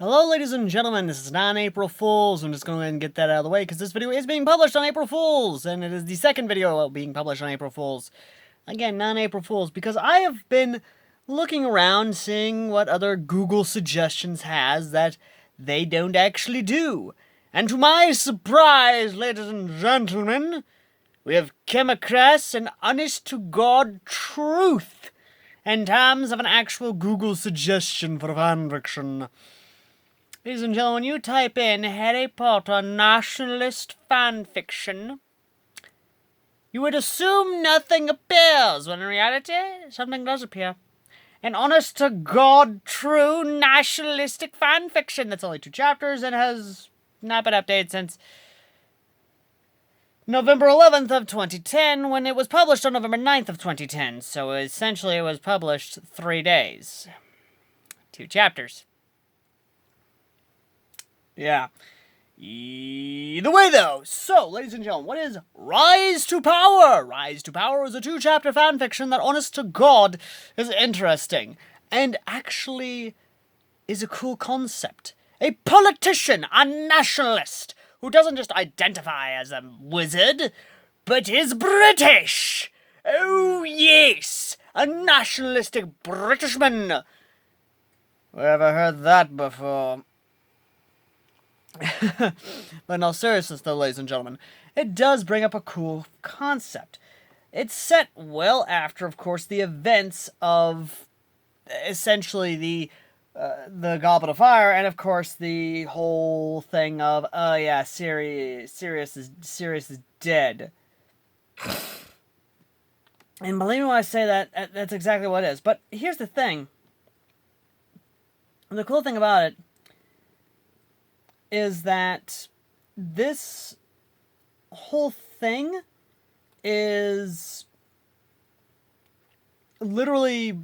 Hello, ladies and gentlemen, this is non-April Fools. I'm just going to go ahead and get that out of the way because this video is being published on April Fools, and it is the second video being published on April Fools. Again, non-April Fools, because I have been looking around, seeing what other Google suggestions has that they don't actually do. And to my surprise, ladies and gentlemen, we have come across an honest-to-God truth in terms of an actual Google suggestion for fanfiction. Ladies and gentlemen, when you type in Harry Potter nationalist fanfiction, you would assume nothing appears, when in reality, something does appear. An honest-to-God true nationalistic fanfiction that's only 2 chapters and has not been updated since November 11th of 2010, when it was published on November 9th of 2010. So essentially it was published 3 days. 2 chapters. Yeah. Either way, though, so, ladies and gentlemen, what is Rise to Power? Rise to Power is a 2-chapter fanfiction that, honest to God, is interesting. And actually is a cool concept. A politician, a nationalist, who doesn't just identify as a wizard, but is British. Oh, yes, a nationalistic Britishman. Ever heard that before? But in all seriousness, though, ladies and gentlemen, it does bring up a cool concept. It's set well after, of course, the events of essentially the Goblet of Fire, and of course the whole thing of, oh yeah, Sirius is dead. And believe me when I say that, that's exactly what it is. But here's the thing. The cool thing about it is that this whole thing is literally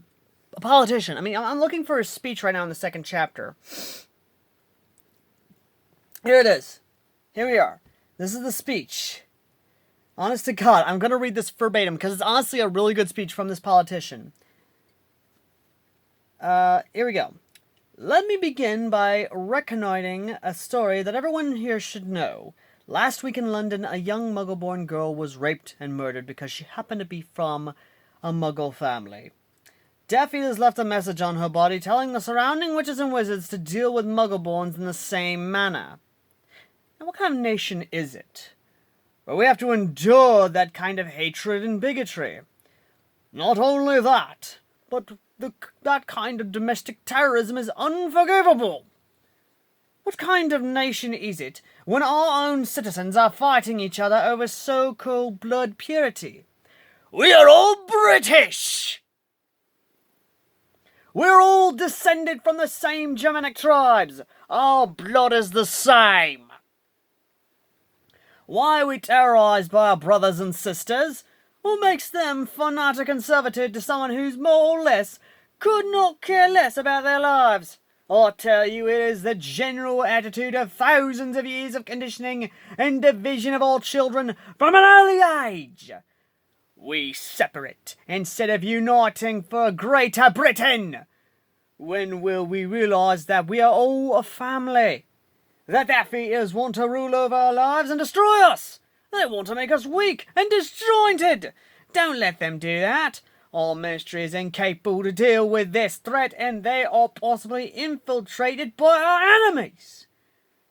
a politician. I mean, I'm looking for a speech right now in the 2nd chapter. Here it is. Here we are. This is the speech. Honest to God, I'm going to read this verbatim because it's honestly a really good speech from this politician. Here we go. Let me begin by reconnoitering a story that everyone here should know. Last week in London, a young Muggle-born girl was raped and murdered because she happened to be from a Muggle family. Daffy has left a message on her body telling the surrounding witches and wizards to deal with Muggle-borns in the same manner. Now, what kind of nation is it? Where we have to endure that kind of hatred and bigotry. Not only that, but that kind of domestic terrorism is unforgivable. What kind of nation is it when our own citizens are fighting each other over so-called blood purity? We are all British! We're all descended from the same Germanic tribes. Our blood is the same. Why are we terrorized by our brothers and sisters? What makes them fanatic and servitude to someone who's more or less could not care less about their lives? I tell you, it is the general attitude of thousands of years of conditioning and division of all children from an early age. We separate instead of uniting for a greater Britain. When will we realize that we are all a family? That Daffy want to rule over our lives and destroy us? They want to make us weak and disjointed. Don't let them do that. Our ministry is incapable to deal with this threat, and they are possibly infiltrated by our enemies.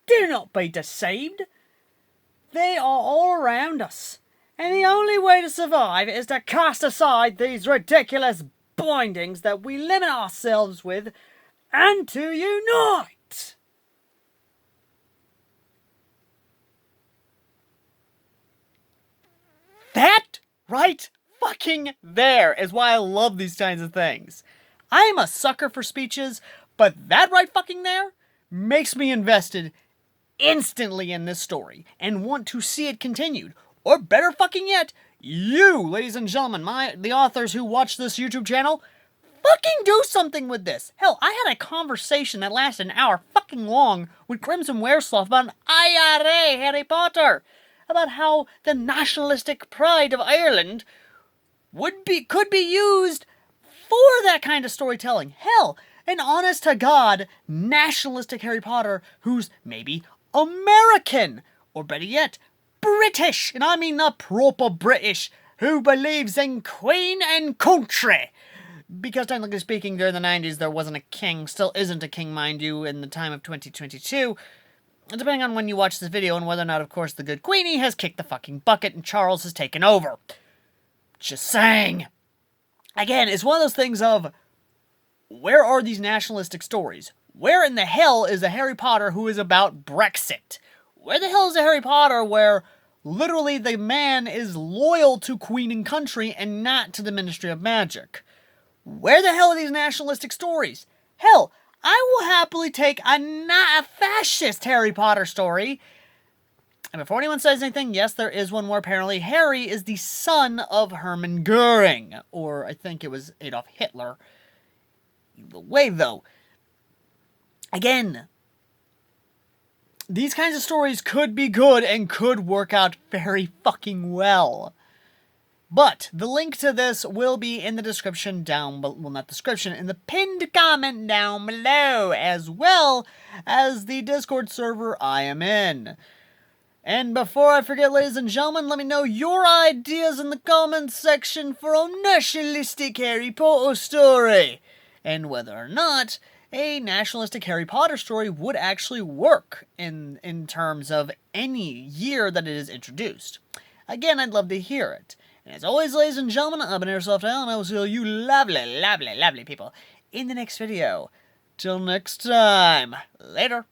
Do not be deceived. They are all around us, and the only way to survive is to cast aside these ridiculous bindings that we limit ourselves with, and to unite. That right fucking there is why I love these kinds of things. I am a sucker for speeches, but that right fucking there makes me invested instantly in this story and want to see it continued. Or better fucking yet, you, ladies and gentlemen, the authors who watch this YouTube channel, fucking do something with this. Hell, I had a conversation that lasted an hour fucking long with Crimson Weresloth about an IRA Harry Potter. About how the nationalistic pride of Ireland could be used for that kind of storytelling. Hell, an honest-to-God, nationalistic Harry Potter who's maybe American, or better yet, British, and I mean the proper British, who believes in Queen and country. Because technically speaking, during the 90s there wasn't a king, still isn't a king, mind you, in the time of 2022, depending on when you watch this video and whether or not, of course, the good Queenie has kicked the fucking bucket and Charles has taken over. Just saying. Again, it's one of those things of, where are these nationalistic stories? Where in the hell is a Harry Potter who is about Brexit? Where the hell is a Harry Potter where literally the man is loyal to Queen and country and not to the Ministry of Magic? Where the hell are these nationalistic stories? Hell, I will happily take a fascist Harry Potter story. And before anyone says anything, yes, there is one more. Apparently, Harry is the son of Hermann Goering. Or I think it was Adolf Hitler. Either way, though. Again, these kinds of stories could be good and could work out very fucking well. But the link to this will be in the description down below, well, not description, in the pinned comment down below, as well as the Discord server I am in. And before I forget, ladies and gentlemen, let me know your ideas in the comments section for a nationalistic Harry Potter story, and whether or not a nationalistic Harry Potter story would actually work in terms of any year that it is introduced. Again, I'd love to hear it. And as always, ladies and gentlemen, I've been Airsoft Al, and I will see all you lovely, lovely, lovely people in the next video. Till next time, later.